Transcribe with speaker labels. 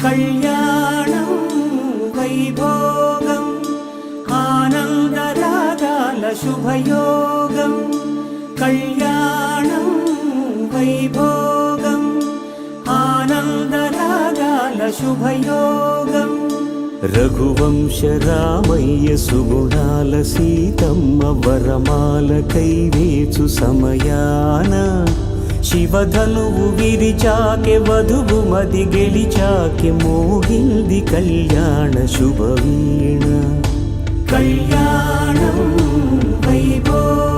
Speaker 1: కళ్యాణం వైభోగం ఆనందరాగాల శుభయోగం కళ్యాణం వైభోగం ఆనందరాగాల శుభయోగం రఘువంశ రామయ్య సుగుణాల సీతమ్మ వరమాల కైవేచు సమయాన శివధనువు విరిచాకె వధువు మది గెలిచాకె మోగింది కళ్యాణ శుభవీణ కళ్యాణం వైభోగం